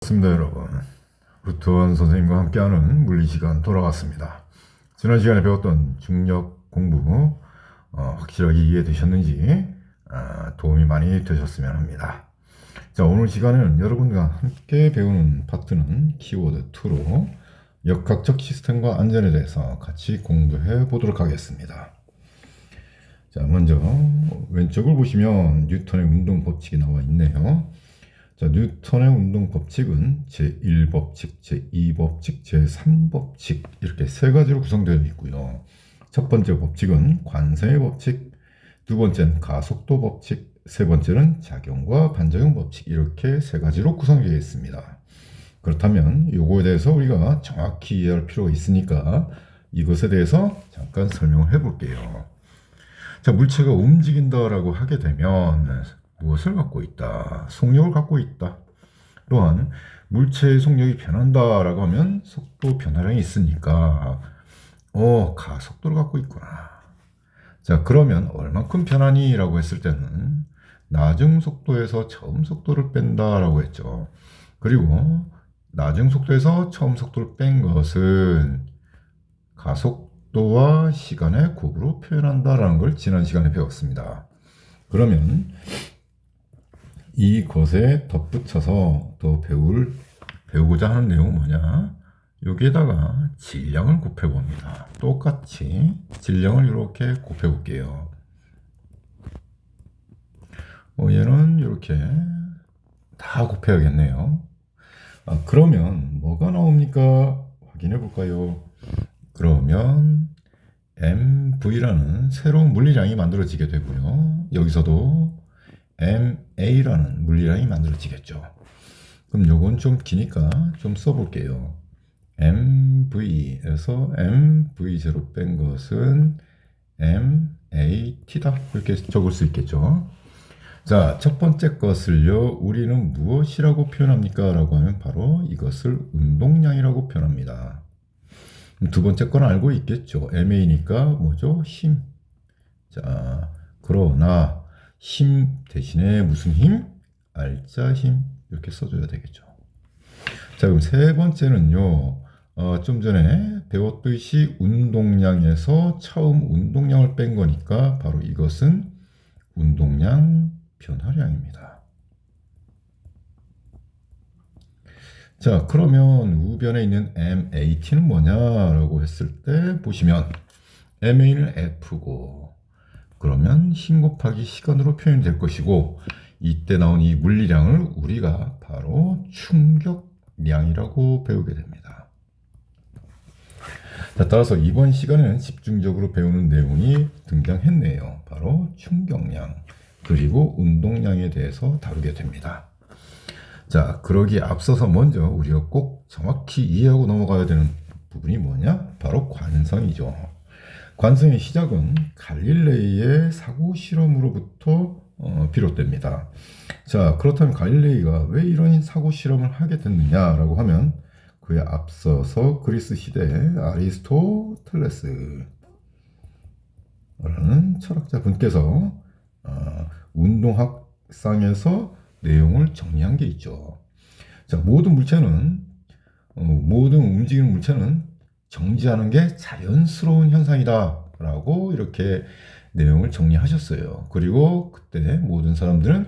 반갑습니다, 여러분. 루트원 선생님과 함께하는 물리시간 돌아왔습니다. 지난 시간에 배웠던 중력 공부 확실하게 이해되셨는지 도움이 많이 되셨으면 합니다. 자, 오늘 시간에는 여러분과 함께 배우는 파트는 키워드 2로 역학적 시스템과 안전에 대해서 같이 공부해 보도록 하겠습니다. 자, 먼저 왼쪽을 보시면 뉴턴의 운동 법칙이 나와 있네요. 자, 뉴턴의 운동 법칙은 제1법칙, 제2법칙, 제3법칙 이렇게 세 가지로 구성되어 있고요. 첫 번째 법칙은 관성의 법칙, 두 번째는 가속도 법칙, 세 번째는 작용과 반작용 법칙 이렇게 세 가지로 구성되어 있습니다. 그렇다면 이거에 대해서 우리가 정확히 이해할 필요가 있으니까 이것에 대해서 잠깐 설명을 해볼게요. 자, 물체가 움직인다라고 하게 되면 무엇을 갖고 있다? 속력을 갖고 있다. 또한 물체의 속력이 변한다라고 하면 속도 변화량이 있으니까 가속도를 갖고 있구나. 자, 그러면 얼만큼 변하니? 라고 했을 때는 낮은 속도에서 처음 속도를 뺀다라고 했죠. 그리고 낮은 속도에서 처음 속도를 뺀 것은 가속도와 시간의 곱으로 표현한다라는 걸 지난 시간에 배웠습니다. 그러면 이것에 덧붙여서 더 배우고자 하는 내용은 뭐냐? 여기에다가 질량을 곱해봅니다. 똑같이 질량을 이렇게 곱해볼게요. 얘는 이렇게 다 곱해야겠네요. 그러면 뭐가 나옵니까? 확인해 볼까요? 그러면 MV라는 새로운 물리량이 만들어지게 되고요. 여기서도 MA라는 물리량이 만들어지겠죠. 그럼 요건 좀 기니까 좀 써볼게요. MV에서 MV0 뺀 것은 MAT다. 이렇게 적을 수 있겠죠. 자, 첫 번째 것을요, 우리는 무엇이라고 표현합니까? 라고 하면 바로 이것을 운동량이라고 표현합니다. 두 번째 건 알고 있겠죠. MA니까 뭐죠? 힘. 자, 그러나 힘 대신에 무슨 힘? 알짜 힘. 이렇게 써줘야 되겠죠. 자, 그럼 세 번째는요. 좀 전에 배웠듯이 운동량에서 처음 운동량을 뺀 거니까 바로 이것은 운동량 변화량입니다. 자, 그러면 우변에 있는 MAT는 뭐냐라고 했을 때 보시면 MA는 F고 그러면 힘 곱하기 시간으로 표현이 될 것이고 이때 나온 이 물리량을 우리가 바로 충격량이라고 배우게 됩니다. 자, 따라서 이번 시간에는 집중적으로 배우는 내용이 등장했네요. 바로 충격량 그리고 운동량에 대해서 다루게 됩니다. 자, 그러기에 앞서서 먼저 우리가 꼭 정확히 이해하고 넘어가야 되는 부분이 뭐냐? 바로 관성이죠. 관성의 시작은 갈릴레이의 사고 실험으로부터 비롯됩니다. 자, 그렇다면 갈릴레이가 왜 이런 사고 실험을 하게 됐느냐라고 하면 그에 앞서서 그리스 시대의 아리스토텔레스라는 철학자 분께서 운동학상에서 내용을 정리한 게 있죠. 자, 모든 움직이는 물체는 정지하는 게 자연스러운 현상이다 라고 이렇게 내용을 정리하셨어요. 그리고 그때 모든 사람들은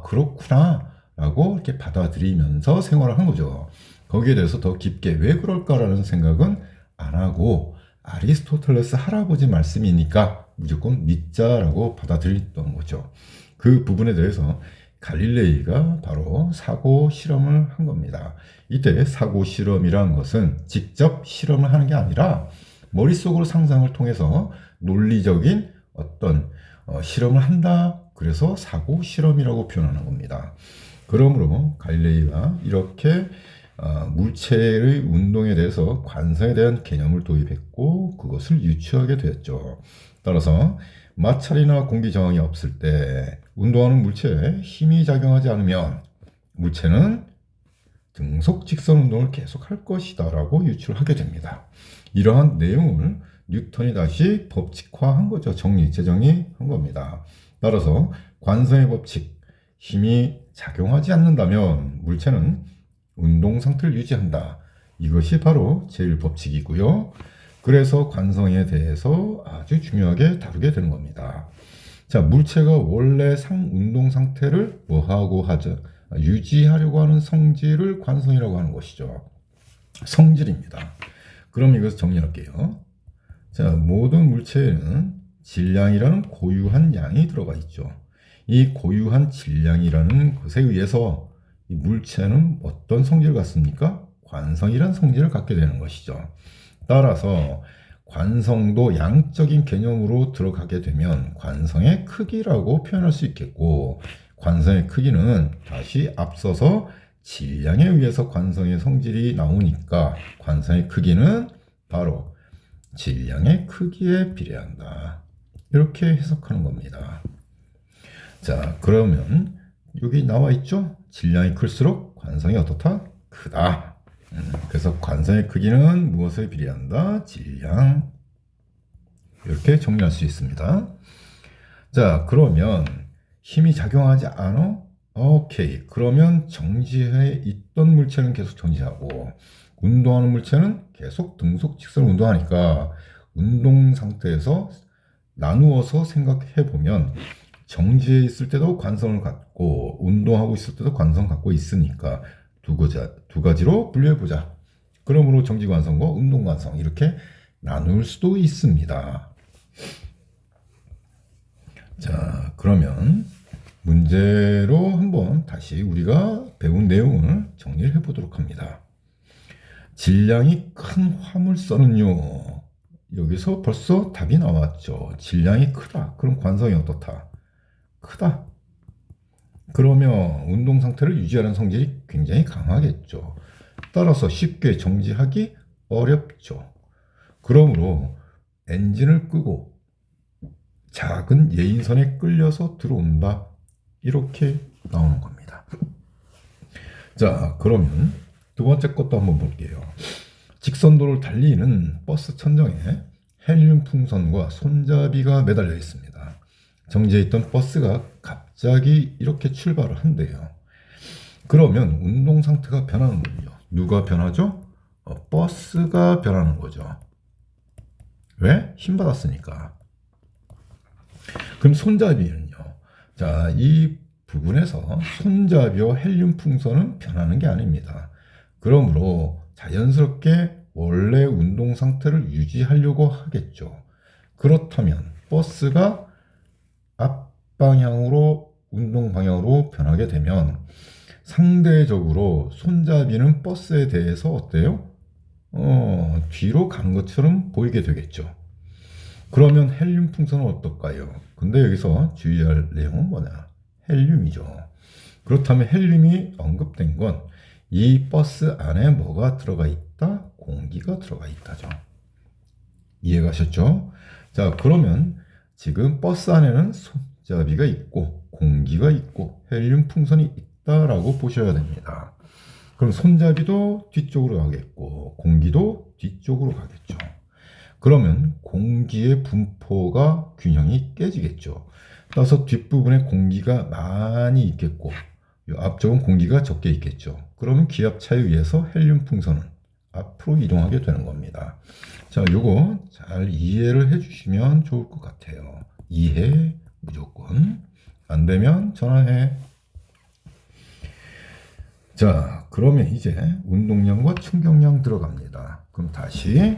그렇구나 라고 이렇게 받아들이면서 생활을 한 거죠. 거기에 대해서 더 깊게 왜 그럴까라는 생각은 안 하고 아리스토텔레스 할아버지 말씀이니까 무조건 믿자라고 받아들였던 거죠. 그 부분에 대해서 갈릴레이가 바로 사고 실험을 한 겁니다. 이때 사고 실험이란 것은 직접 실험을 하는 게 아니라 머릿속으로 상상을 통해서 논리적인 어떤 실험을 한다. 그래서 사고 실험이라고 표현하는 겁니다. 그러므로 갈릴레이가 이렇게 물체의 운동에 대해서 관성에 대한 개념을 도입했고 그것을 유추하게 되었죠. 따라서 마찰이나 공기 저항이 없을 때 운동하는 물체에 힘이 작용하지 않으면 물체는 등속 직선 운동을 계속할 것이다 라고 유추하게 됩니다. 이러한 내용을 뉴턴이 다시 법칙화한 거죠. 재정의한 겁니다. 따라서 관성의 법칙, 힘이 작용하지 않는다면 물체는 운동 상태를 유지한다. 이것이 바로 제1법칙이고요. 그래서 관성에 대해서 아주 중요하게 다루게 되는 겁니다. 자, 물체가 원래 운동 상태를 뭐하고 하죠? 유지하려고 하는 성질을 관성이라고 하는 것이죠. 성질입니다. 그럼 이것을 정리할게요. 자, 모든 물체에는 질량이라는 고유한 양이 들어가 있죠. 이 고유한 질량이라는 것에 의해서 이 물체는 어떤 성질을 갖습니까? 관성이라는 성질을 갖게 되는 것이죠. 따라서 관성도 양적인 개념으로 들어가게 되면 관성의 크기라고 표현할 수 있겠고, 관성의 크기는 다시 앞서서 질량에 의해서 관성의 성질이 나오니까 관성의 크기는 바로 질량의 크기에 비례한다. 이렇게 해석하는 겁니다. 자, 그러면 여기 나와 있죠? 질량이 클수록 관성이 어떻다? 크다. 그래서 관성의 크기는 무엇에 비례한다? 질량. 이렇게 정리할 수 있습니다. 자, 그러면 힘이 작용하지 않아? 오케이. 그러면 정지해 있던 물체는 계속 정지하고 운동하는 물체는 계속 등속 직선을 운동하니까 운동 상태에서 나누어서 생각해 보면 정지해 있을 때도 관성을 갖고 운동하고 있을 때도 관성을 갖고 있으니까 두 가지로 분류해 보자. 그러므로 정지 관성과 운동 관성 이렇게 나눌 수도 있습니다. 자, 그러면 문제로 한번 다시 우리가 배운 내용을 정리를 해보도록 합니다. 질량이 큰 화물선은요, 여기서 벌써 답이 나왔죠. 질량이 크다. 그럼 관성이 어떻다? 크다. 그러면 운동 상태를 유지하는 성질이 굉장히 강하겠죠. 따라서 쉽게 정지하기 어렵죠. 그러므로 엔진을 끄고 작은 예인선에 끌려서 들어온다. 이렇게 나오는 겁니다. 자, 그러면 두 번째 것도 한번 볼게요. 직선도를 달리는 버스 천정에 헬륨 풍선과 손잡이가 매달려 있습니다. 정지해 있던 버스가 갑자기 이렇게 출발을 한대요. 그러면 운동 상태가 변하는군요. 누가 변하죠? 버스가 변하는 거죠. 왜? 힘 받았으니까. 그럼 손잡이는요? 자, 이 부분에서 손잡이와 헬륨 풍선은 변하는 게 아닙니다. 그러므로 자연스럽게 원래 운동 상태를 유지하려고 하겠죠. 그렇다면 버스가 앞방향으로 운동 방향으로 변하게 되면 상대적으로 손잡이는 버스에 대해서 어때요? 뒤로 간 것처럼 보이게 되겠죠. 그러면 헬륨 풍선은 어떨까요? 근데 여기서 주의할 내용은 뭐냐? 헬륨이죠. 그렇다면 헬륨이 언급된 건 이 버스 안에 뭐가 들어가 있다? 공기가 들어가 있다죠. 이해가셨죠? 자, 그러면 지금 버스 안에는 손잡이가 있고 공기가 있고 헬륨 풍선이 있다라고 보셔야 됩니다. 그럼 손잡이도 뒤쪽으로 가겠고 공기도 뒤쪽으로 가겠죠. 그러면 공기의 분포가 균형이 깨지겠죠. 따라서 뒷부분에 공기가 많이 있겠고 앞쪽은 공기가 적게 있겠죠. 그러면 기압 차에 의해서 헬륨 풍선은 앞으로 이동하게 되는 겁니다. 자, 요거 잘 이해를 해주시면 좋을 것 같아요. 이해 무조건. 안 되면 전화해. 자, 그러면 이제 운동량과 충격량 들어갑니다. 그럼 다시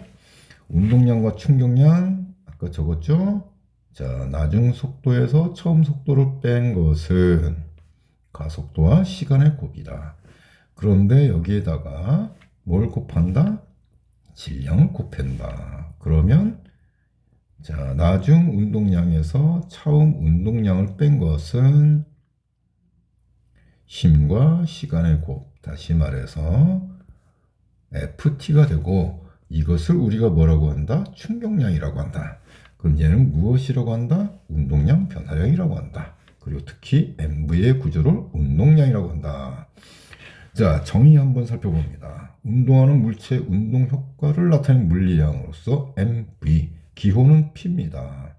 운동량과 충격량 아까 적었죠? 자, 나중 속도에서 처음 속도를 뺀 것은 가속도와 시간의 곱이다. 그런데 여기에다가 뭘 곱한다? 질량을 곱한다. 그러면 자, 나중 운동량에서 처음 운동량을 뺀 것은 힘과 시간의 곱. 다시 말해서 FT가 되고 이것을 우리가 뭐라고 한다? 충격량이라고 한다. 그럼 얘는 무엇이라고 한다? 운동량 변화량이라고 한다. 그리고 특히 MV의 구조를 운동량이라고 한다. 자, 정의 한번 살펴봅니다. 운동하는 물체의 운동 효과를 나타내는 물리량으로서 MV, 기호는 P입니다.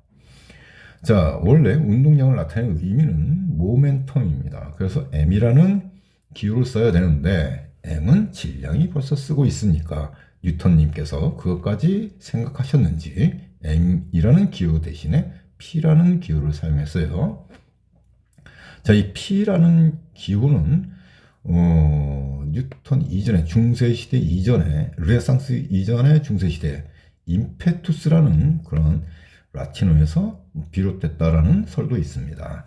자, 원래 운동량을 나타내는 의미는 모멘텀입니다. 그래서 M이라는 기호를 써야 되는데 m은 질량이 벌써 쓰고 있으니까 뉴턴님께서 그것까지 생각하셨는지 m이라는 기호 대신에 p라는 기호를 사용했어요. 자, 이 p라는 기호는 뉴턴 이전에, 중세시대 이전에, 르네상스 이전의 중세시대 임페투스라는 그런 라틴어에서 비롯됐다라는 설도 있습니다.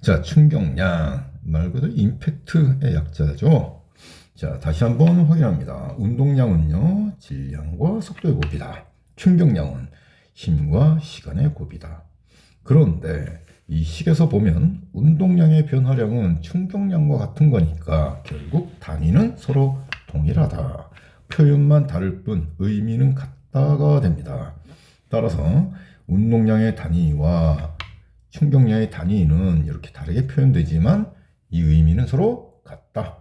자, 충격량 말 그대로 임팩트의 약자죠. 자, 다시 한번 확인합니다. 운동량은요, 질량과 속도의 곱이다. 충격량은 힘과 시간의 곱이다. 그런데 이 식에서 보면 운동량의 변화량은 충격량과 같은 거니까 결국 단위는 서로 동일하다. 표현만 다를 뿐 의미는 같다가 됩니다. 따라서 운동량의 단위와 충격량의 단위는 이렇게 다르게 표현되지만 이 의미는 서로 같다.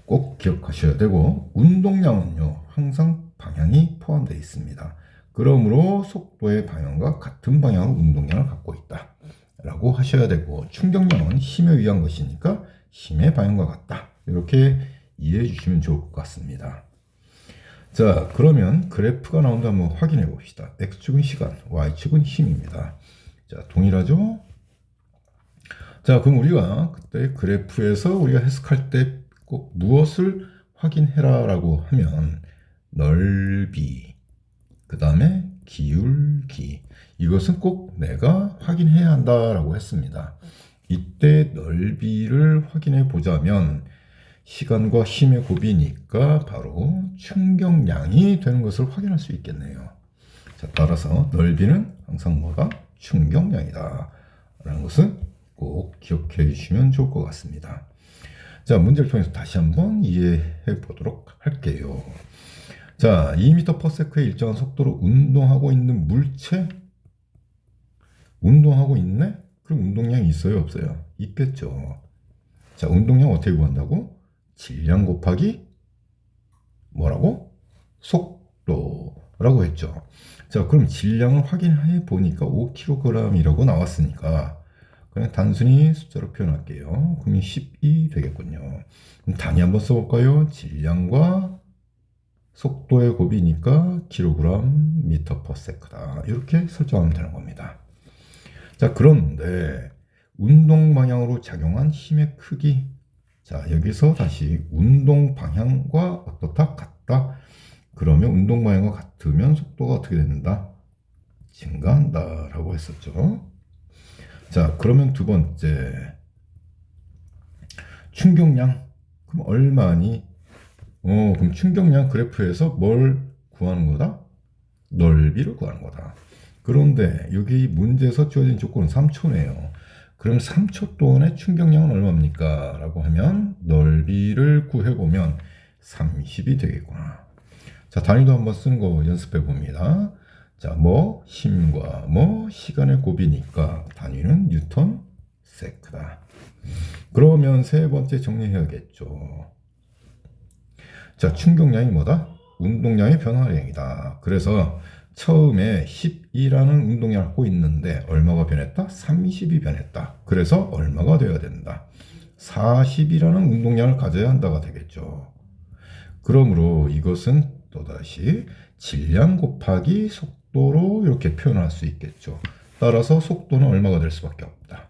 꼭 기억하셔야 되고, 운동량은요 항상 방향이 포함되어 있습니다. 그러므로 속도의 방향과 같은 방향으로 운동량을 갖고 있다 라고 하셔야 되고, 충격량은 힘에 의한 것이니까 힘의 방향과 같다, 이렇게 이해해 주시면 좋을 것 같습니다. 자, 그러면 그래프가 나온다 한번 확인해 봅시다. X축은 시간, Y축은 힘입니다. 자, 동일하죠? 자, 그럼 우리가 그때 그래프에서 우리가 해석할 때 꼭 무엇을 확인해라 라고 하면 넓이, 그 다음에 기울기, 이것은 꼭 내가 확인해야 한다라고 했습니다. 이때 넓이를 확인해 보자면 시간과 힘의 곱이니까 바로 충격량이 되는 것을 확인할 수 있겠네요. 자, 따라서 넓이는 항상 뭐다? 충격량이다 라는 것을 꼭 기억해 주시면 좋을 것 같습니다. 자, 문제를 통해서 다시 한번 이해해 보도록 할게요. 자, 2m/s의 일정한 속도로 운동하고 있는 물체, 운동하고 있네? 그럼 운동량이 있어요, 없어요? 있겠죠. 자, 운동량 어떻게 구한다고? 질량 곱하기 뭐라고? 속도라고 했죠. 자, 그럼 질량을 확인해 보니까 5kg이라고 나왔으니까 그냥 단순히 숫자로 표현할게요. 그럼 10이 되겠군요. 그럼 단위 한번 써볼까요? 질량과 속도의 곱이니까 kg m/s다. 이렇게 설정하면 되는 겁니다. 자, 그런데 운동 방향으로 작용한 힘의 크기. 자, 여기서 다시 운동 방향과 어떻다? 같다. 그러면 운동 방향과 같으면 속도가 어떻게 된다? 증가한다 라고 했었죠. 자, 그러면 두 번째, 충격량. 그럼 얼마니? 그럼 충격량 그래프에서 뭘 구하는 거다? 넓이를 구하는 거다. 그런데 여기 문제에서 주어진 조건은 3초네요. 그럼 3초 동안의 충격량은 얼마입니까? 라고 하면 넓이를 구해보면 30이 되겠구나. 자, 단위도 한번 쓰는 거 연습해 봅니다. 자, 뭐 힘과 뭐 시간의 곱이니까 단위는 뉴턴 세크다. 그러면 세 번째 정리해야겠죠. 자, 충격량이 뭐다? 운동량의 변화량이다. 그래서 처음에 10이라는 운동량을 갖고 있는데 얼마가 변했다? 30이 변했다. 그래서 얼마가 되어야 된다? 40이라는 운동량을 가져야 한다가 되겠죠. 그러므로 이것은 또다시 질량 곱하기 속도로 이렇게 표현할 수 있겠죠. 따라서 속도는 얼마가 될 수밖에 없다.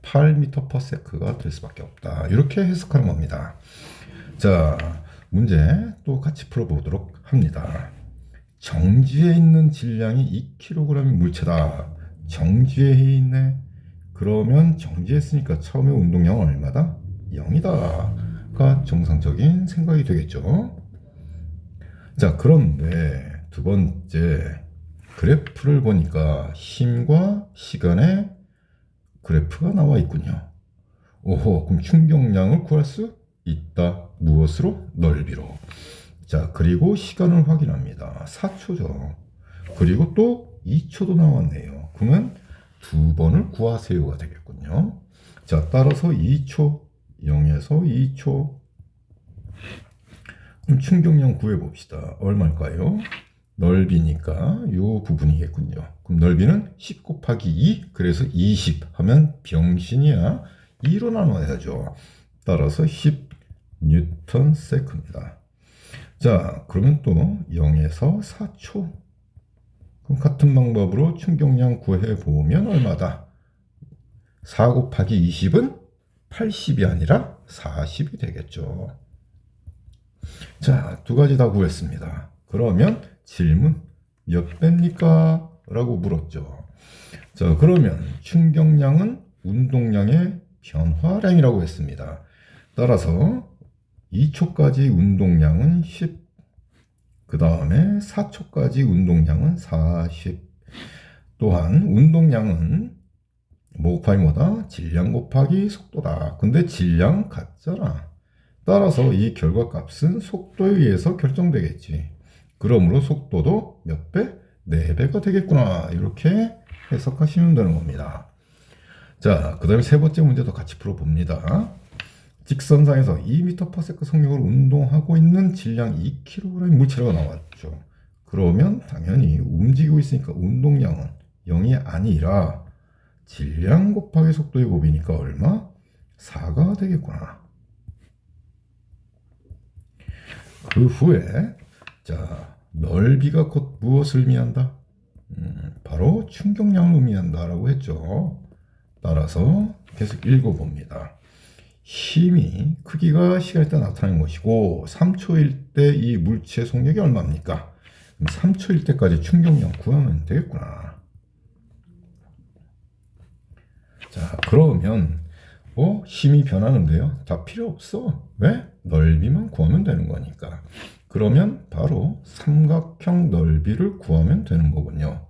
8m/s가 될 수밖에 없다. 이렇게 해석하는 겁니다. 자, 문제 또 같이 풀어보도록 합니다. 정지에 있는 질량이 2kg의 물체다. 정지에 있네. 그러면 정지했으니까 처음에 운동량은 얼마다? 0이다가 정상적인 생각이 되겠죠. 자, 그런데 두 번째 그래프를 보니까 힘과 시간의 그래프가 나와 있군요. 오호, 그럼 충격량을 구할 수 있다. 무엇으로? 넓이로. 자, 그리고 시간을 확인합니다. 4초죠. 그리고 또 2초도 나왔네요. 그러면 두 번을 구하세요가 되겠군요. 자, 따라서 2초, 0에서 2초. 그럼 충격량 구해봅시다. 얼마일까요? 넓이니까 이 부분이겠군요. 그럼 넓이는 10 곱하기 2, 그래서 20 하면 병신이야. 2로 나눠야죠. 따라서 10 뉴턴 세크입니다. 자, 그러면 또 0에서 4초. 그럼 같은 방법으로 충격량 구해보면 얼마다? 4 곱하기 20은 80이 아니라 40이 되겠죠. 자, 두 가지 다 구했습니다. 그러면 질문 몇 배입니까? 라고 물었죠. 자, 그러면 충격량은 운동량의 변화량이라고 했습니다. 따라서 2초까지 운동량은 10, 그 다음에 4초까지 운동량은 40. 또한 운동량은 뭐 곱하기 뭐다? 질량 곱하기 속도다. 근데 질량 같잖아. 따라서 이 결과값은 속도에 의해서 결정되겠지. 그러므로 속도도 몇 배? 4배가 되겠구나. 이렇게 해석하시면 되는 겁니다. 자, 그 다음에 세 번째 문제도 같이 풀어봅니다. 직선상에서 2m/s 속력으로 운동하고 있는 질량 2kg 물체가 나왔죠. 그러면 당연히 움직이고 있으니까 운동량은 0이 아니라 질량 곱하기 속도의 곱이니까 얼마? 4가 되겠구나. 그 후에 자, 넓이가 곧 무엇을 의미한다? 바로 충격량을 의미한다라고 했죠. 따라서 계속 읽어봅니다. 힘이 크기가 시간에 따라 나타나는 것이고 3초일 때 이 물체의 속력이 얼마입니까? 그럼 3초일 때까지 충격량 구하면 되겠구나. 자, 그러면 힘이 변하는데요. 다 필요 없어. 왜? 넓이만 구하면 되는 거니까. 그러면 바로 삼각형 넓이를 구하면 되는 거군요.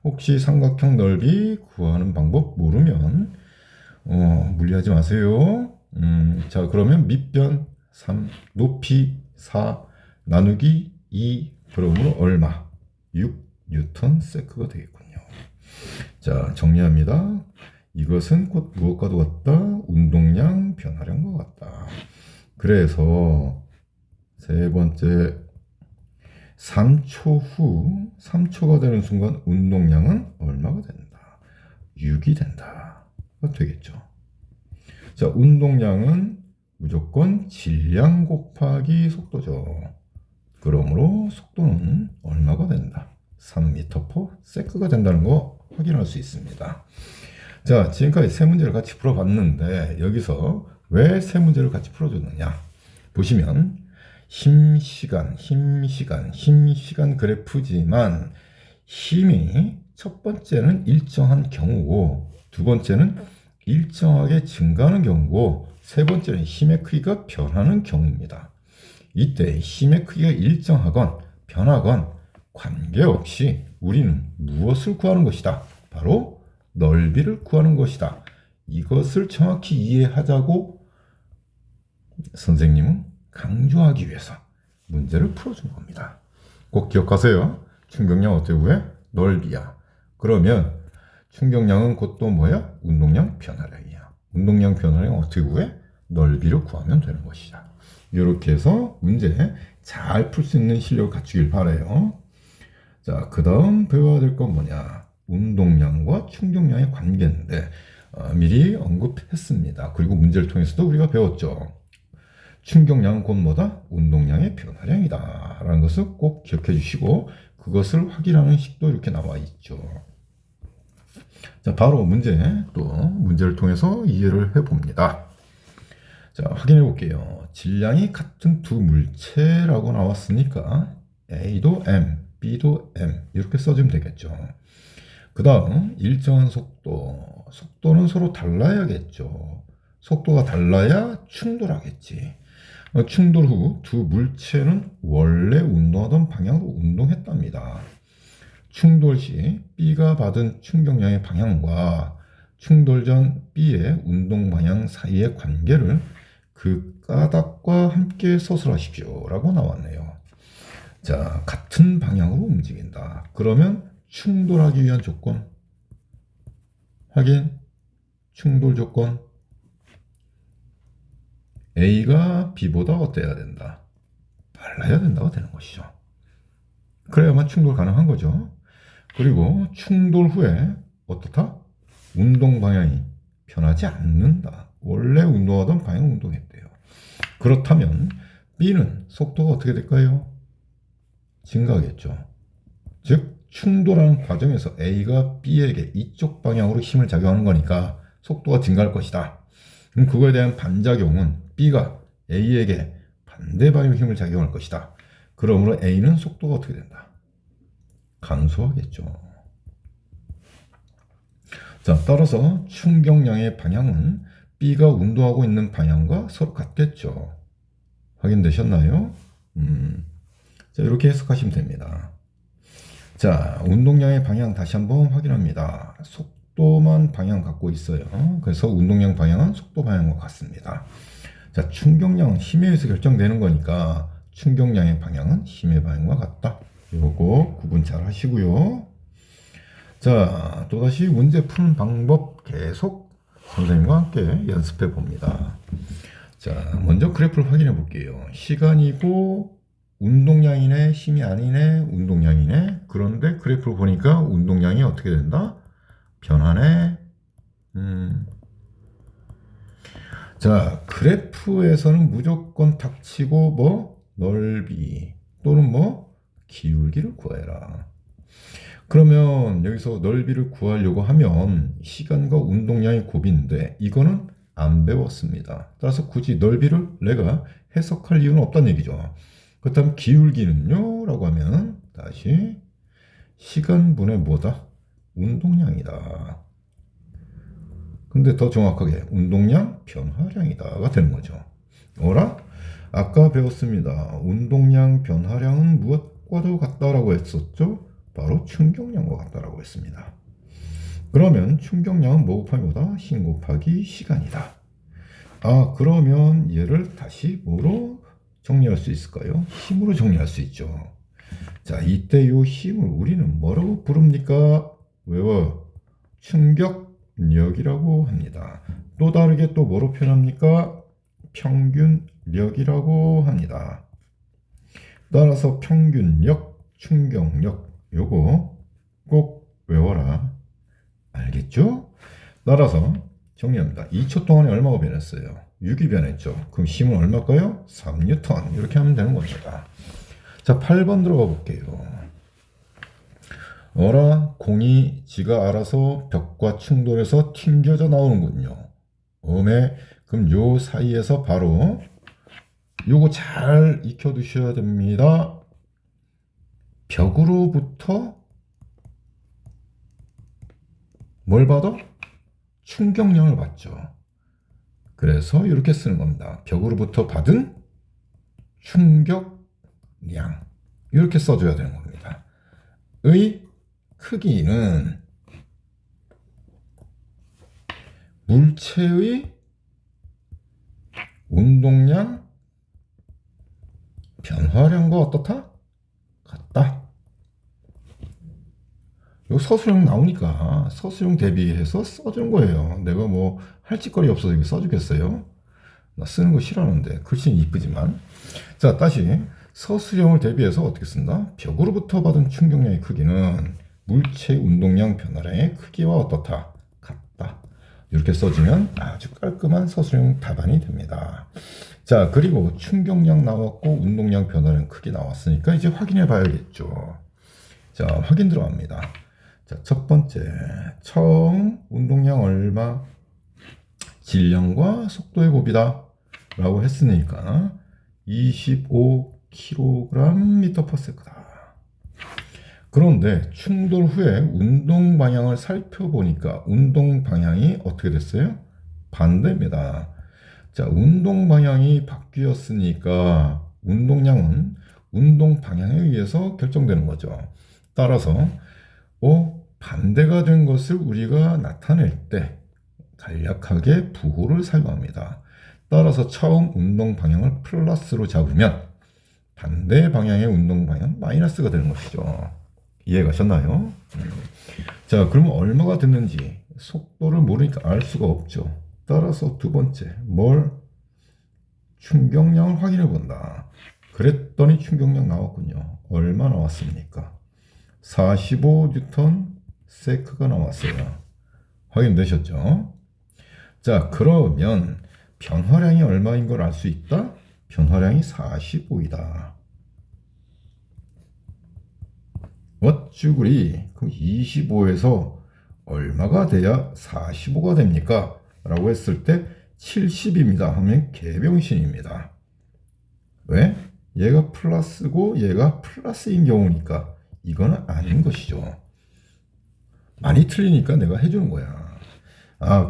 혹시 삼각형 넓이 구하는 방법 모르면 무리하지 마세요. 자, 그러면 밑변 3, 높이 4, 나누기 2, 그러므로 얼마? 6 뉴턴 세크가 되겠군요. 자, 정리합니다. 이것은 곧 무엇과도 같다? 운동량 변화량과 같다. 그래서 세 번째 3초 후 3초가 되는 순간 운동량은 얼마가 된다? 6이 된다. 되겠죠. 자, 운동량은 무조건 질량 곱하기 속도죠. 그러므로 속도는 얼마가 된다? 3m/s가 된다는 거 확인할 수 있습니다. 자, 지금까지 세 문제를 같이 풀어봤는데 여기서 왜 세 문제를 같이 풀어줬느냐? 보시면 힘시간 그래프지만 힘이 첫 번째는 일정한 경우고 두 번째는 일정하게 증가하는 경우고 세 번째는 힘의 크기가 변하는 경우입니다. 이때 힘의 크기가 일정하건 변하건 관계없이 우리는 무엇을 구하는 것이다? 바로 넓이를 구하는 것이다. 이것을 정확히 이해하자고 선생님은 강조하기 위해서 문제를 풀어준 겁니다. 꼭 기억하세요. 충격량 어떻게 구해? 넓이야. 그러면 충격량은 곧 또 뭐야? 운동량 변화량이야. 운동량 변화량 어떻게 구해? 넓이를 구하면 되는 것이다. 이렇게 해서 문제 잘 풀 수 있는 실력을 갖추길 바라요. 자, 그 다음 배워야 될 건 뭐냐? 운동량과 충격량의 관계인데 미리 언급했습니다. 그리고 문제를 통해서도 우리가 배웠죠. 충격량은 곧 뭐다? 운동량의 변화량이다 라는 것을 꼭 기억해 주시고 그것을 확인하는 식도 이렇게 나와 있죠. 자, 바로 문제를 통해서 이해를 해봅니다. 자, 확인해 볼게요. 질량이 같은 두 물체라고 나왔으니까 A도 M, B도 M 이렇게 써주면 되겠죠. 그 다음 일정한 속도는 서로 달라야겠죠. 속도가 달라야 충돌하겠지. 충돌 후 두 물체는 원래 운동하던 방향으로 운동했답니다. 충돌 시 B가 받은 충격량의 방향과 충돌 전 B의 운동 방향 사이의 관계를 그 까닭과 함께 서술하십시오 라고 나왔네요. 자, 같은 방향으로 움직인다. 그러면 충돌하기 위한 조건 확인. 충돌 조건 A가 B보다 어때야 된다? 빨라야 된다가 되는 것이죠. 그래야만 충돌 가능한 거죠. 그리고 충돌 후에 어떻다? 운동 방향이 변하지 않는다. 원래 운동하던 방향 운동했대요. 그렇다면 B는 속도가 어떻게 될까요? 증가하겠죠. 즉 충돌하는 과정에서 A가 B에게 이쪽 방향으로 힘을 작용하는 거니까 속도가 증가할 것이다. 그럼 그거에 대한 반작용은 B가 A에게 반대 방향 힘을 작용할 것이다. 그러므로 A는 속도가 어떻게 된다? 감소하겠죠. 자, 따라서 충격량의 방향은 B가 운동하고 있는 방향과 서로 같겠죠. 확인되셨나요? 자, 이렇게 해석하시면 됩니다. 자, 운동량의 방향 다시 한번 확인합니다. 속도만 방향 갖고 있어요. 그래서 운동량 방향은 속도 방향과 같습니다. 자, 충격량은 힘에 의해서 결정되는 거니까 충격량의 방향은 힘의 방향과 같다. 이거 구분 잘 하시고요. 자, 또다시 문제 푸는 방법 계속 선생님과 함께 연습해 봅니다. 자, 먼저 그래프를 확인해 볼게요. 시간이고 운동량이네, 힘이 아니네, 운동량이네. 그런데 그래프를 보니까 운동량이 어떻게 된다? 변하네. 자, 그래프에서는 무조건 닥치고 뭐 넓이 또는 뭐 기울기를 구해라. 그러면 여기서 넓이를 구하려고 하면 시간과 운동량이 곱인데 이거는 안 배웠습니다. 따라서 굳이 넓이를 내가 해석할 이유는 없다는 얘기죠. 그렇다면 기울기는요? 라고 하면 다시 시간분의 뭐다? 운동량이다. 근데 더 정확하게 운동량 변화량이다가 되는 거죠. 어라? 아까 배웠습니다. 운동량 변화량은 무엇과도 같다라고 했었죠? 바로 충격량과 같다라고 했습니다. 그러면 충격량은 뭐 곱하기 뭐다? 힘 곱하기 시간이다. 아, 그러면 얘를 다시 뭐로 정리할 수 있을까요? 힘으로 정리할 수 있죠. 자, 이때 이 힘을 우리는 뭐라고 부릅니까? 외워. 충격력이라고 합니다. 또 다르게 또 뭐로 표현합니까? 평균력이라고 합니다. 따라서 평균력, 충격력 요거 꼭 외워라. 알겠죠? 따라서 정리합니다. 2초 동안에 얼마가 변했어요? 6이 변했죠. 그럼 힘은 얼마일까요? 3N. 이렇게 하면 되는 겁니다. 자, 8번 들어가 볼게요. 어라, 공이 지가 알아서 벽과 충돌해서 튕겨져 나오는군요. 그럼 요 사이에서 바로 요거 잘 익혀두셔야 됩니다. 벽으로부터 뭘 받아? 충격량을 받죠. 그래서 이렇게 쓰는 겁니다. 벽으로부터 받은 충격량. 이렇게 써줘야 되는 겁니다. 의 크기는 물체의 운동량 변화량과 어떻다? 같다. 요 서술형 나오니까 서술형 대비해서 써주는 거예요. 내가 뭐 할 짓거리 없어서 이거 써주겠어요? 나 쓰는 거 싫어하는데 글씨는 이쁘지만. 자, 다시 서술형을 대비해서 어떻게 쓴다? 벽으로부터 받은 충격량의 크기는 물체 운동량 변화량의 크기와 어떻다? 같다. 이렇게 써주면 아주 깔끔한 서술형 답안이 됩니다. 자, 그리고 충격량 나왔고 운동량 변화량 크기 나왔으니까 이제 확인해 봐야겠죠. 자, 확인 들어갑니다. 자, 첫 번째, 처음 운동량 얼마? 질량과 속도의 곱이다 라고 했으니까 25kg/m다. 그런데 충돌 후에 운동 방향을 살펴보니까 운동 방향이 어떻게 됐어요? 반대입니다. 자, 운동 방향이 바뀌었으니까 운동량은 운동 방향에 의해서 결정되는 거죠. 따라서 반대가 된 것을 우리가 나타낼 때 간략하게 부호를 사용합니다. 따라서 처음 운동 방향을 플러스로 잡으면 반대 방향의 운동 방향 마이너스가 되는 것이죠. 이해가셨나요? 자, 그러면 얼마가 됐는지 속도를 모르니까 알 수가 없죠. 따라서 두 번째, 충격량을 확인해 본다. 그랬더니 충격량 나왔군요. 얼마 나왔습니까? 45N 세크가 나왔어요. 확인되셨죠? 자, 그러면 변화량이 얼마인 걸 알 수 있다? 변화량이 45이다. 어쭈구리, 그럼 25에서 얼마가 돼야 45가 됩니까? 라고 했을 때 70입니다 하면 개병신입니다. 왜? 얘가 플러스고 얘가 플러스인 경우니까 이거는 아닌 것이죠. 많이 틀리니까 내가 해주는 거야.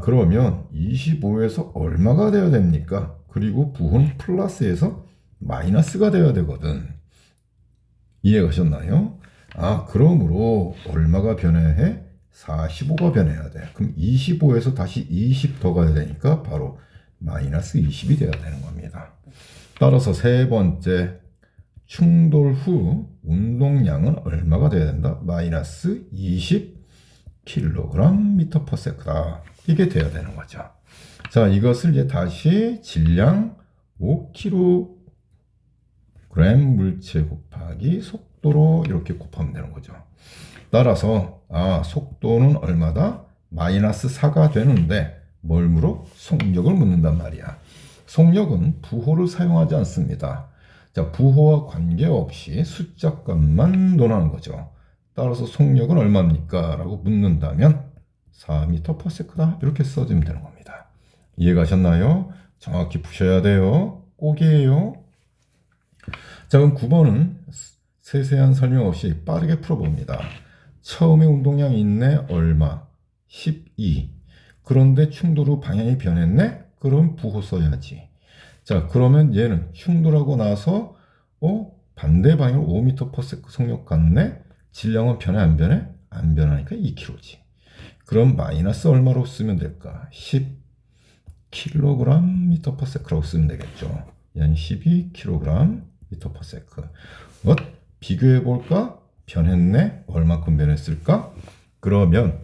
그러면 25에서 얼마가 돼야 됩니까? 그리고 부호는 플러스에서 마이너스가 돼야 되거든. 이해가셨나요? 그러므로 얼마가 변해야 해? 45가 변해야 돼. 그럼 25에서 다시 20 더 가야 되니까 바로 마이너스 20이 돼야 되는 겁니다. 따라서 세 번째, 충돌 후 운동량은 얼마가 돼야 된다? 마이너스 20kg/ms다. 이게 돼야 되는 거죠. 자, 이것을 이제 다시 질량 5kg 물체 곱하기 속도로 이렇게 곱하면 되는 거죠. 따라서 속도는 얼마다? 마이너스 4가 되는데 뭘 물어? 속력을 묻는단 말이야. 속력은 부호를 사용하지 않습니다. 자, 부호와 관계없이 숫자값만 논하는 거죠. 따라서 속력은 얼마입니까? 라고 묻는다면 4m/s다. 이렇게 써주면 되는 겁니다. 이해가셨나요? 정확히 푸셔야 돼요. 꼭이에요. 자, 그럼 9번은 세세한 설명 없이 빠르게 풀어봅니다. 처음에 운동량이 있네. 얼마? 12. 그런데 충돌 후 방향이 변했네? 그럼 부호 써야지. 자, 그러면 얘는 충돌하고 나서 반대 방향으로 5m/s 속력 갔네? 질량은 변해 안 변해? 안 변하니까 2kg지. 그럼 마이너스 얼마로 쓰면 될까? 10kg/ms라고 쓰면 되겠죠. 약 12kg/s. 비교해 볼까? 변했네? 얼마큼 변했을까? 그러면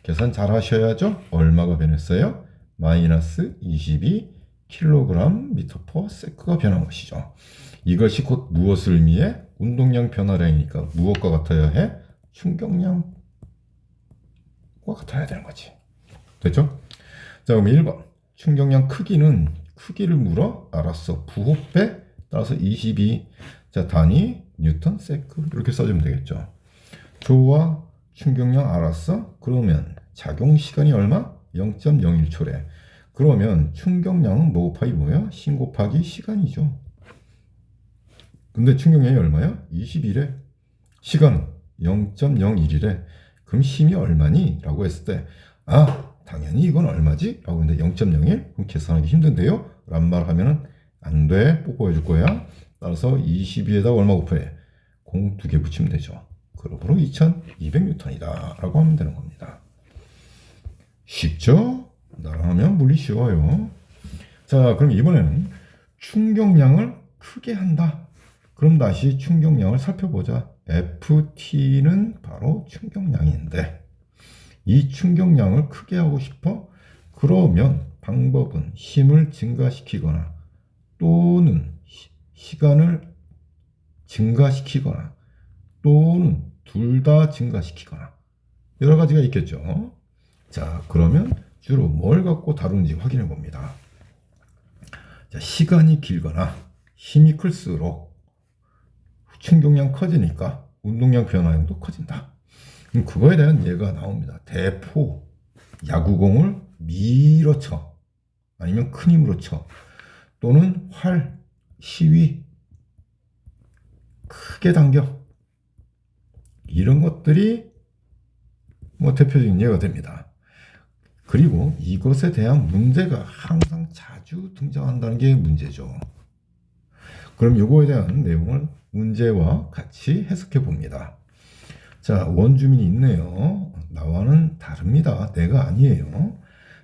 계산 잘 하셔야죠. 얼마가 변했어요? 마이너스 22kg/ms가 변한 것이죠. 이것이 곧 무엇을 의미해? 운동량 변화량이니까 무엇과 같아야 해? 충격량과 같아야 되는 거지. 됐죠? 자, 그럼 1번. 충격량 크기를 물어? 알았어. 부호 빼? 따라서 22. 자, 단위 뉴턴 세크 이렇게 써주면 되겠죠. 좋아. 충격량 알았어? 그러면 작용 시간이 얼마? 0.01초래. 그러면 충격량은 뭐 곱하기 뭐야? 신 곱하기 시간이죠. 근데 충격량이 얼마야? 21에. 시간은 0.01이래. 그럼 힘이 얼마니? 라고 했을 때 당연히 이건 얼마지? 라고 했는데 0.01? 그럼 계산하기 힘든데요? 란 말 하면은 안 돼. 뽀뽀해 줄 거야. 따라서 22에다 얼마 곱해? 0 2개 붙이면 되죠. 그러므로 2200N이다 라고 하면 되는 겁니다. 쉽죠? 나랑 하면 물리 쉬워요. 자, 그럼 이번에는 충격량을 크게 한다. 그럼 다시 충격량을 살펴보자. FT는 바로 충격량인데 이 충격량을 크게 하고 싶어? 그러면 방법은 힘을 증가시키거나 또는 시간을 증가시키거나 또는 둘 다 증가시키거나 여러 가지가 있겠죠. 자, 그러면 주로 뭘 갖고 다루는지 확인해 봅니다. 자, 시간이 길거나 힘이 클수록 충격량 커지니까 운동량 변화량도 커진다. 그럼 그거에 대한 예가 나옵니다. 대포, 야구공을 밀어쳐 아니면 큰 힘으로 쳐 또는 활, 시위 크게 당겨 이런 것들이 대표적인 예가 됩니다. 그리고 이것에 대한 문제가 항상 자주 등장한다는 게 문제죠. 그럼 이거에 대한 내용을 문제와 같이 해석해 봅니다. 자, 원주민이 있네요. 나와는 다릅니다. 내가 아니에요.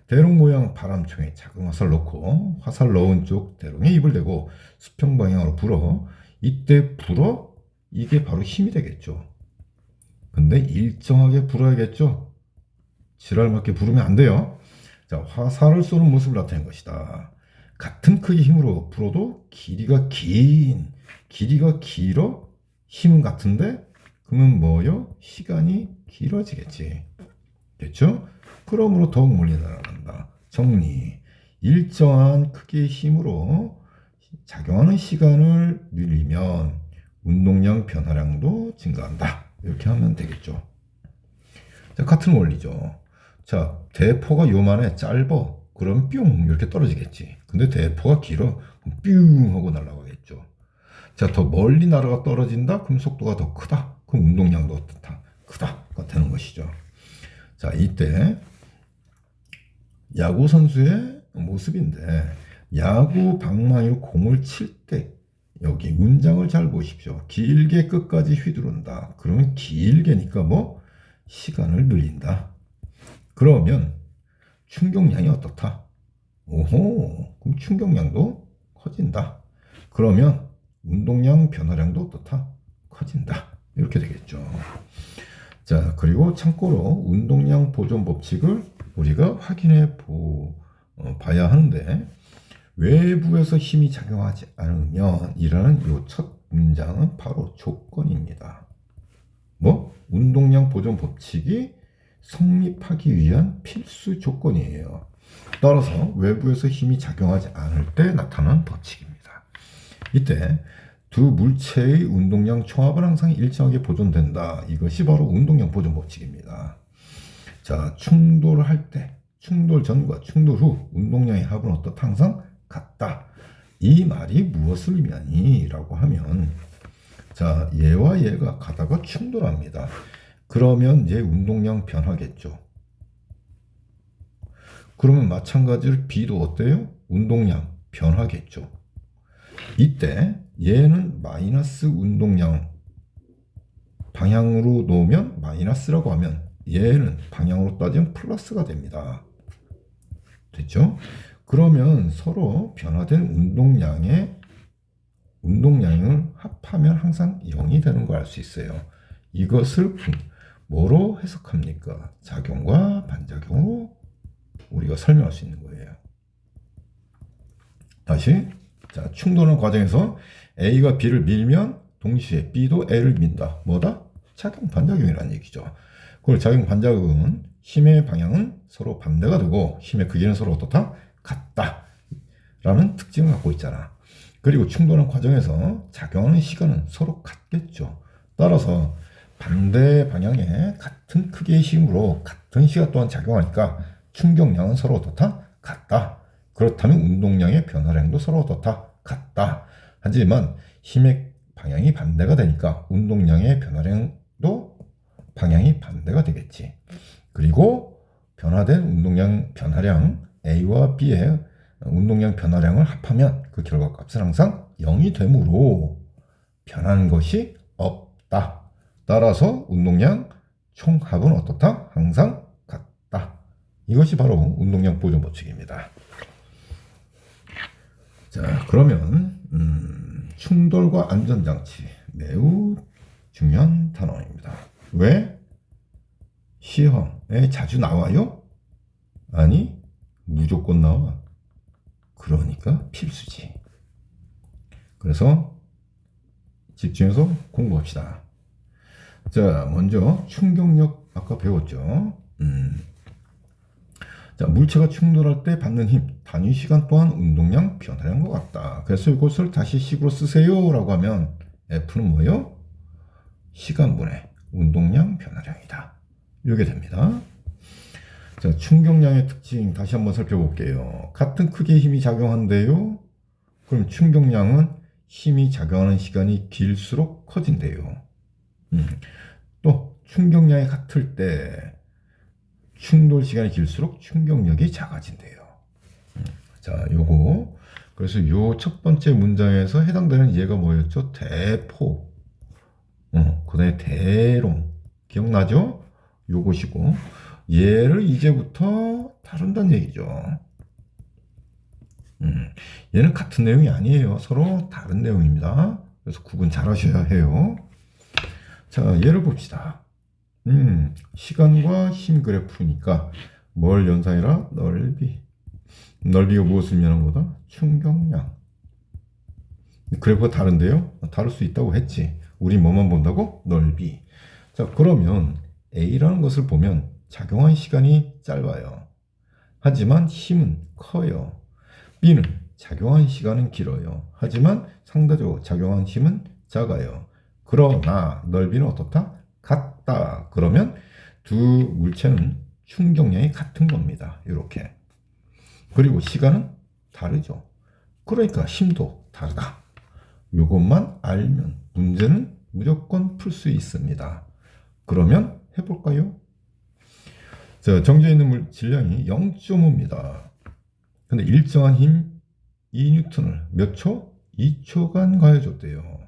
대롱 모양 바람총에 작은 화살 넣고 화살 넣은 쪽 대롱에 입을 대고 수평 방향으로 불어. 이때 불어? 이게 바로 힘이 되겠죠. 근데 일정하게 불어야겠죠. 지랄맞게 부르면 안 돼요. 자, 화살을 쏘는 모습을 나타낸 것이다. 같은 크기 힘으로 불어도 길이가 길어? 힘은 같은데? 그러면 뭐요? 시간이 길어지겠지. 됐죠? 그러므로 더욱 멀리 날아간다. 정리. 일정한 크기의 힘으로 작용하는 시간을 늘리면 운동량 변화량도 증가한다. 이렇게 하면 되겠죠. 자, 같은 원리죠. 자, 대포가 요만해 짧아. 그럼 뿅 이렇게 떨어지겠지. 근데 대포가 길어. 뿅 하고 날아가겠죠. 자, 더 멀리 날아가 떨어진다. 그럼 속도가 더 크다. 그럼 운동량도 어떻다? 크다가 되는 것이죠. 자, 이때 야구 선수의 모습인데 야구 방망이로 공을 칠 때 여기 문장을 잘 보십시오. 길게 끝까지 휘두른다. 그러면 길게니까 뭐 시간을 늘린다. 그러면 충격량이 어떻다? 오호, 그럼 충격량도 커진다. 그러면 운동량 변화량도 어떻다? 커진다. 이렇게 되겠죠. 자, 그리고 참고로 운동량 보존 법칙을 우리가 확인해 봐야 하는데 외부에서 힘이 작용하지 않으면 이라는 이 첫 문장은 바로 조건입니다. 뭐? 운동량 보존 법칙이 성립하기 위한 필수 조건이에요. 따라서 외부에서 힘이 작용하지 않을 때 나타나는 법칙입니다. 이때 두 물체의 운동량 총합은 항상 일정하게 보존된다. 이것이 바로 운동량 보존 법칙입니다. 자, 충돌할 때, 충돌 전과 충돌 후 운동량의 합은 어떻다? 항상 같다. 이 말이 무엇을 의미하니? 라고 하면, 자, 얘와 얘가 가다가 충돌합니다. 그러면 얘 운동량 변하겠죠. 그러면 마찬가지로 B도 어때요? 운동량 변하겠죠. 이때 얘는 마이너스 운동량 방향으로 놓으면 마이너스라고 하면 얘는 방향으로 따지면 플러스가 됩니다. 됐죠? 그러면 서로 변화된 운동량을 합하면 항상 0이 되는 걸 알 수 있어요. 이것을 뭐로 해석합니까? 작용과 반작용으로 우리가 설명할 수 있는 거예요. 다시, 자, 충돌하는 과정에서 A가 B를 밀면 동시에 B도 A를 민다. 뭐다? 작용 반작용이라는 얘기죠. 그리고 작용 반작용은 힘의 방향은 서로 반대가 되고 힘의 크기는 서로 어떻다? 같다. 라는 특징을 갖고 있잖아. 그리고 충돌하는 과정에서 작용하는 시간은 서로 같겠죠. 따라서 반대 방향에 같은 크기의 힘으로 같은 시간 동안 작용하니까 충격량은 서로 어떻다? 같다. 그렇다면 운동량의 변화량도 서로 어떻다? 같다. 하지만 힘의 방향이 반대가 되니까 운동량의 변화량도 방향이 반대가 되겠지. 그리고 변화된 운동량 변화량 A와 B의 운동량 변화량을 합하면 그 결과값은 항상 0이 되므로 변하는 것이 없다. 따라서 운동량 총합은 어떻다? 항상 같다. 이것이 바로 운동량 보존 법칙입니다. 자, 그러면 충돌과 안전장치 매우 중요한 단어입니다. 왜? 시험에 자주 나와요? 아니, 무조건 나와. 그러니까 필수지. 그래서 집중해서 공부합시다. 자, 먼저 충격력 아까 배웠죠. 자, 물체가 충돌할 때 받는 힘, 단위 시간 또한 운동량 변화량과 같다. 그래서 이것을 다시 식으로 쓰세요 라고 하면 F는 뭐예요? 시간분의 운동량 변화량이다. 이게 됩니다. 자, 충격량의 특징 다시 한번 살펴볼게요. 같은 크기의 힘이 작용한대요. 그럼 충격량은 힘이 작용하는 시간이 길수록 커진대요. 또 충격량이 같을 때 충돌 시간이 길수록 충격력이 작아진대요. 자, 요거. 그래서 요 첫 번째 문장에서 해당되는 예가 뭐였죠? 대포. 그 다음에 대롱. 기억나죠? 요것이고. 얘를 이제부터 다룬다는 얘기죠. 얘는 같은 내용이 아니에요. 서로 다른 내용입니다. 그래서 구분 잘 하셔야 해요. 자, 예를 봅시다. 시간과 힘 그래프니까 뭘 연산해라? 넓이. 넓이가 무엇을 의미하는 거다? 충격량. 그래프가 다른데요? 다를 수 있다고 했지. 우리 뭐만 본다고? 넓이. 자, 그러면 A라는 것을 보면 작용한 시간이 짧아요. 하지만 힘은 커요. B는 작용한 시간은 길어요. 하지만 상대적으로 작용한 힘은 작아요. 그러나 넓이는 어떻다? 같다. 그러면 두 물체는 충격량이 같은 겁니다. 이렇게. 그리고 시간은 다르죠. 그러니까 힘도 다르다. 이것만 알면 문제는 무조건 풀 수 있습니다. 그러면 해볼까요? 자, 정지해 있는 질량이 0.5입니다. 근데 일정한 힘 2N을 몇 초? 2초간 가해줬대요.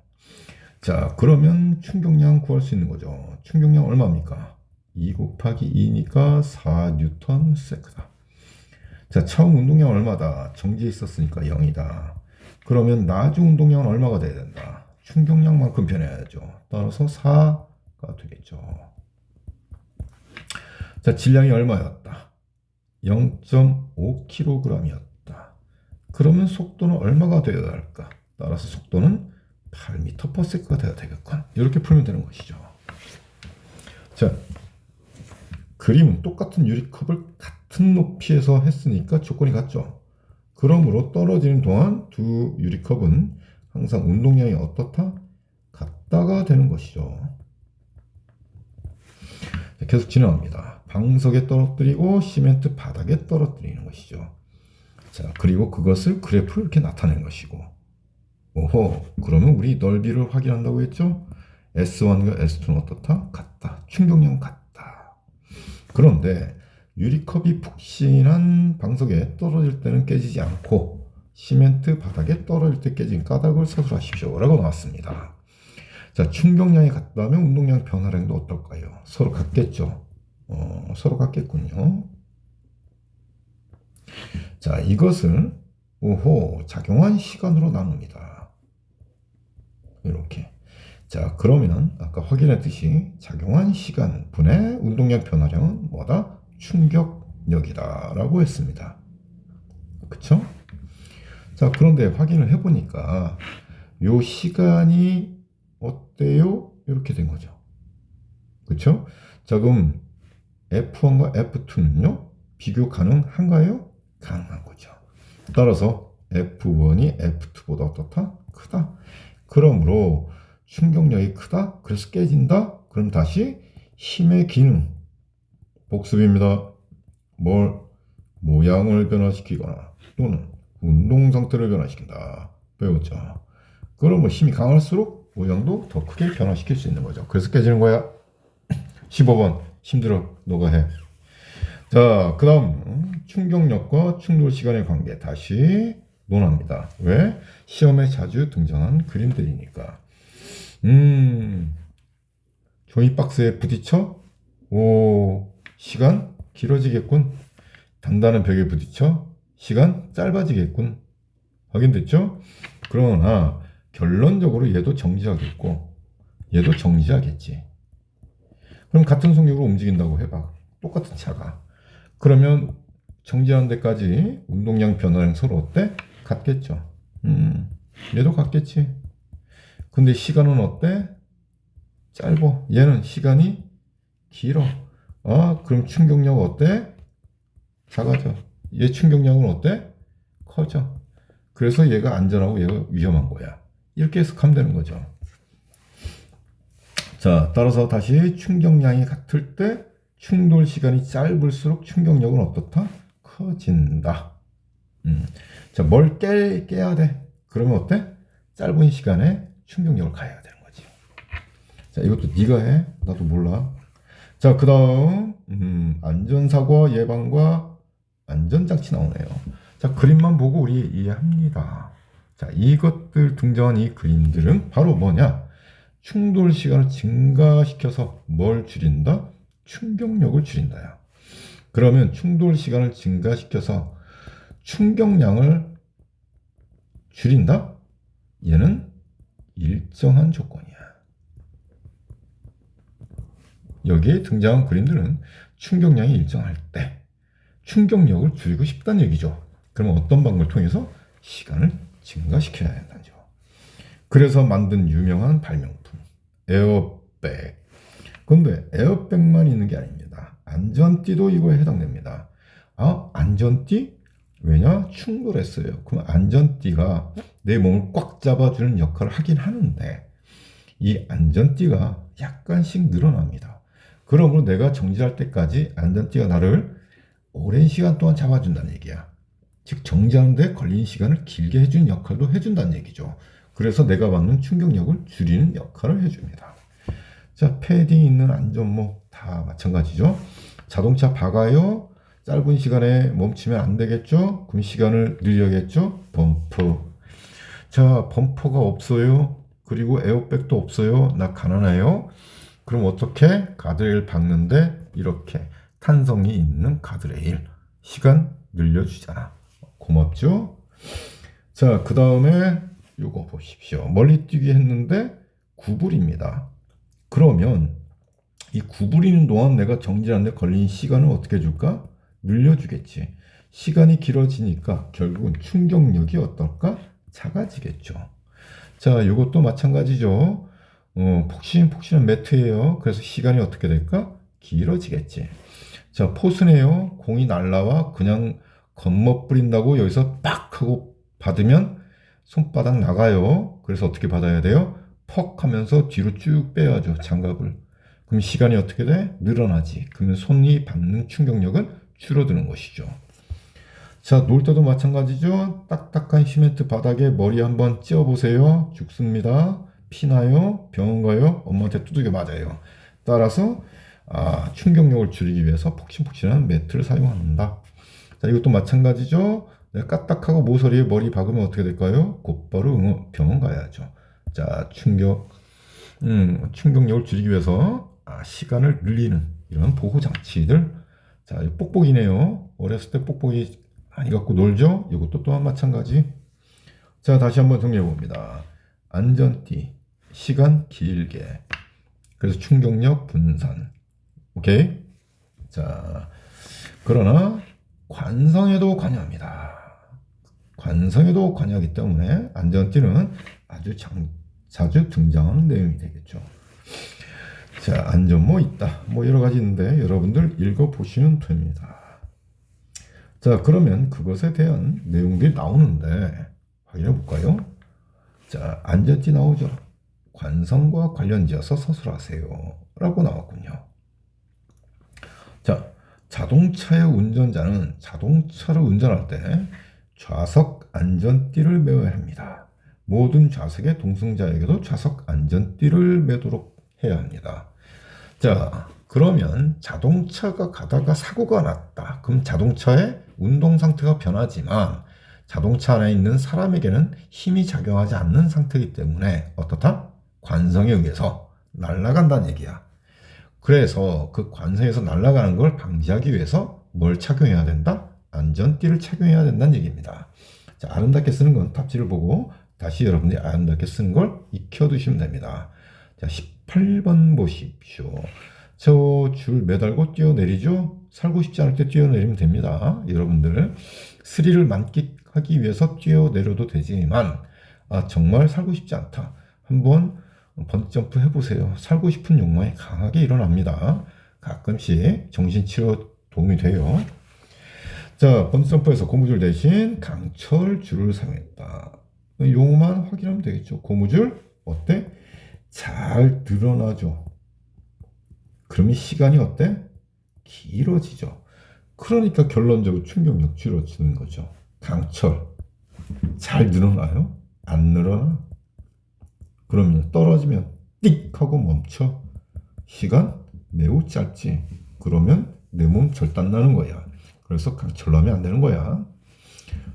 자, 그러면 충격량 구할 수 있는 거죠. 충격량 얼마입니까? 2 곱하기 2니까 4Nm/s다. 자, 처음 운동량 얼마다? 정지해 있었으니까 0이다. 그러면 나중 운동량은 얼마가 돼야 된다? 충격량만큼 변해야죠. 따라서 4가 되겠죠. 자, 질량이 얼마였다? 0.5kg이었다. 그러면 속도는 얼마가 되어야 할까? 따라서 속도는 8m/s가 되어야 되겠군. 이렇게 풀면 되는 것이죠. 자, 그림은 똑같은 유리컵을 같은 높이에서 했으니까 조건이 같죠. 그러므로 떨어지는 동안 두 유리컵은 항상 운동량이 어떻다? 같다가 되는 것이죠. 자, 계속 진행합니다. 방석에 떨어뜨리고 시멘트 바닥에 떨어뜨리는 것이죠. 자, 그리고 그것을 그래프로 이렇게 나타내는 것이고. 오호, 그러면 우리 넓이를 확인한다고 했죠? S1과 S2는 어떻다? 같다. 충격량 같다. 그런데 유리컵이 푹신한 방석에 떨어질 때는 깨지지 않고 시멘트 바닥에 떨어질 때 깨진 까닭을 서술하십시오 라고 나왔습니다. 자, 충격량이 같다면 운동량 변화량도 어떨까요? 서로 같겠죠. 서로 같겠군요. 자, 이것을 작용한 시간으로 나눕니다. 이렇게. 자, 그러면 아까 확인했듯이 작용한 시간 분의 운동량 변화량은 뭐다? 충격력이다 라고 했습니다. 그쵸? 자, 그런데 확인을 해보니까 요 시간이 어때요? 이렇게 된 거죠. 그쵸? 자, 그럼 F1과 F2는요? 비교 가능한가요? 가능한 거죠. 따라서 F1이 F2보다 어떻다? 크다. 그러므로 충격력이 크다. 그래서 깨진다. 그럼 다시 힘의 기능. 복습입니다. 모양을 변화시키거나 또는 운동 상태를 변화시킨다. 배웠죠. 그러면 힘이 강할수록 모양도 더 크게 변화시킬 수 있는 거죠. 그래서 깨지는 거야. 15번 힘들어. 너가 해. 자, 그 다음 충격력과 충돌 시간의 관계 다시 논합니다. 왜? 시험에 자주 등장한 그림들이니까. 종이박스에 부딪혀? 시간 길어지겠군. 단단한 벽에 부딪혀? 시간 짧아지겠군. 확인됐죠? 그러나 결론적으로 얘도 정지하겠고 얘도 정지하겠지. 그럼 같은 속력으로 움직인다고 해봐. 똑같은 차가. 그러면 정지하는 데까지 운동량 변화량 서로 어때? 같겠죠. 얘도 같겠지. 근데 시간은 어때? 짧어. 얘는 시간이 길어. 그럼 충격력 어때? 작아져. 얘 충격량은 어때? 커져. 그래서 얘가 안전하고 얘가 위험한 거야. 이렇게 해석하면 되는 거죠. 자, 따라서 다시 충격량이 같을 때 충돌 시간이 짧을수록 충격력은 어떻다? 커진다. 자, 뭘 깨야 돼? 그러면 어때? 짧은 시간에 충격력을 가해야 되는 거지. 자, 이것도 네가 해. 나도 몰라. 자, 그 다음 안전사고 예방과 안전장치 나오네요. 자, 그림만 보고 우리 이해합니다. 자, 이것들 등장한 이 그림들은 바로 뭐냐? 충돌 시간을 증가시켜서 뭘 줄인다? 충격력을 줄인다야. 그러면 충돌 시간을 증가시켜서 충격량을 줄인다? 얘는 일정한 조건이야. 여기에 등장한 그림들은 충격량이 일정할 때 충격력을 줄이고 싶다는 얘기죠. 그러면 어떤 방법을 통해서 시간을 증가시켜야 한다죠. 그래서 만든 유명한 발명품 에어백. 근데 에어백만 있는 게 아닙니다. 안전띠도 이거에 해당됩니다. 안전띠? 왜냐? 충돌했어요. 그럼 안전띠가 내 몸을 꽉 잡아주는 역할을 하긴 하는데 이 안전띠가 약간씩 늘어납니다. 그러므로 내가 정지할 때까지 안전띠가 나를 오랜 시간 동안 잡아준다는 얘기야. 즉 정지하는데 걸린 시간을 길게 해준 역할도 해준다는 얘기죠. 그래서 내가 받는 충격력을 줄이는 역할을 해줍니다. 자, 패딩 있는 안전모 다 마찬가지죠. 자동차 박아요. 짧은 시간에 멈추면 안 되겠죠. 그럼 시간을 늘려야겠죠. 범퍼. 자, 범퍼가 없어요. 그리고 에어백도 없어요. 나 가난해요. 그럼 어떻게? 가드레일 박는데 이렇게 탄성이 있는 가드레일. 시간 늘려주잖아. 고맙죠? 자, 그 다음에 요거 보십시오. 멀리 뛰기 했는데 9불입니다. 그러면 이 9불이는 동안 내가 정지하는데 걸린 시간을 어떻게 해줄까? 늘려주겠지. 시간이 길어지니까 결국은 충격력이 어떨까? 작아지겠죠. 자, 이것도 마찬가지죠. 폭신폭신한 매트예요. 그래서 시간이 어떻게 될까? 길어지겠지. 자, 포수네요. 공이 날라와 그냥 겉멋부린다고 여기서 빡 하고 받으면 손바닥 나가요. 그래서 어떻게 받아야 돼요? 퍽 하면서 뒤로 쭉 빼야죠. 장갑을. 그럼 시간이 어떻게 돼? 늘어나지. 그러면 손이 받는 충격력은 줄어드는 것이죠. 자, 놀 때도 마찬가지죠. 딱딱한 시멘트 바닥에 머리 한번 찧어보세요. 죽습니다. 피나요? 병원 가요? 엄마한테 두들겨 맞아요. 따라서 충격력을 줄이기 위해서 폭신폭신한 매트를 사용한다. 자, 이것도 마찬가지죠. 내가 까딱하고 모서리에 머리 박으면 어떻게 될까요? 곧바로 병원 가야죠. 자, 충격력을 줄이기 위해서 시간을 늘리는 이런 보호 장치들. 자, 뽁뽁이네요. 어렸을 때 뽁뽁이 많이 갖고 놀죠? 이것도 또한 마찬가지. 자, 다시 한번 정리해 봅니다. 안전띠, 시간 길게. 그래서 충격력 분산. 오케이? 자, 그러나 관성에도 관여합니다. 관성에도 관여하기 때문에 안전띠는 아주 자주 등장하는 내용이 되겠죠. 자, 안전모 있다. 뭐 여러 가지 있는데 여러분들 읽어보시면 됩니다. 자, 그러면 그것에 대한 내용들이 나오는데 확인해 볼까요? 자, 안전띠 나오죠. 관성과 관련지어서 서술하세요. 라고 나왔군요. 자, 자동차의 운전자는 자동차를 운전할 때 좌석 안전띠를 매어야 합니다. 모든 좌석의 동승자에게도 좌석 안전띠를 매도록 해야 합니다. 자, 그러면 자동차가 가다가 사고가 났다. 그럼 자동차의 운동 상태가 변하지만 자동차 안에 있는 사람에게는 힘이 작용하지 않는 상태이기 때문에 어떻다? 관성에 의해서 날아간다는 얘기야. 그래서 그 관성에서 날아가는 걸 방지하기 위해서 뭘 착용해야 된다? 안전띠를 착용해야 된다는 얘기입니다. 자, 아름답게 쓰는 건 탑지를 보고 다시 여러분들이 아름답게 쓰는 걸 익혀두시면 됩니다. 자, 18번 보십시오. 저 줄 매달고 뛰어내리죠? 살고 싶지 않을 때 뛰어내리면 됩니다. 여러분들 스릴을 만끽하기 위해서 뛰어내려도 되지만 정말 살고 싶지 않다. 한번 번지점프 해보세요. 살고 싶은 욕망이 강하게 일어납니다. 가끔씩 정신치료 도움이 돼요. 자, 번지점프에서 고무줄 대신 강철 줄을 사용했다. 용어만 확인하면 되겠죠. 고무줄 어때? 잘 드러나죠. 그러면 시간이 어때? 길어지죠. 그러니까 결론적으로 충격력 줄어지는 거죠. 강철 잘 늘어나요? 안 늘어나? 그러면 떨어지면 띡 하고 멈춰. 시간 매우 짧지. 그러면 내 몸 절단 나는 거야. 그래서 강철로 하면 안 되는 거야.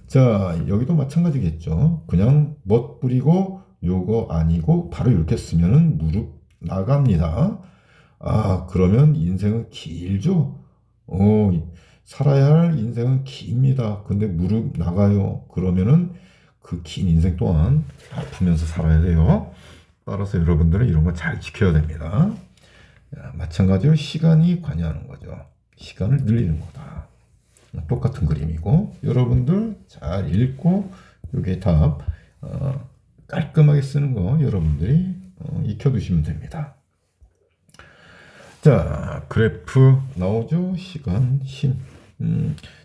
자, 여기도 마찬가지겠죠. 그냥 멋부리고 요거 아니고 바로 이렇게 쓰면은 무릎 나갑니다. 그러면 인생은 길죠. 살아야 할 인생은 깁니다. 근데 무릎 나가요. 그러면은 그 긴 인생 동안 아프면서 살아야 돼요. 따라서 여러분들은 이런 거 잘 지켜야 됩니다. 마찬가지로 시간이 관여하는 거죠. 시간을 늘리는 거다. 똑같은 그림이고 여러분들 잘 읽고 여기에 답 깔끔하게 쓰는 거 여러분들이 익혀두시면 됩니다. 자, 그래프 나오죠? 시간, 힘.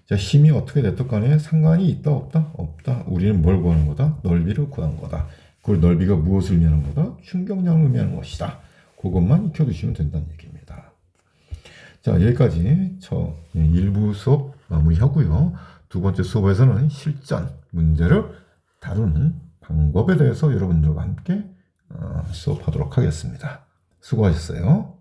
자, 힘이 어떻게 됐든 간에 상관이 있다 없다? 없다. 우리는 뭘 구하는 거다? 넓이를 구하는 거다. 그걸 넓이가 무엇을 의미하는 거다? 충격량을 의미하는 것이다. 그것만 익혀두시면 된다는 얘기입니다. 자, 여기까지 저 1부 수업 마무리하고요. 두 번째 수업에서는 실전 문제를 다루는 방법에 대해서 여러분들과 함께 수업하도록 하겠습니다. 수고하셨어요.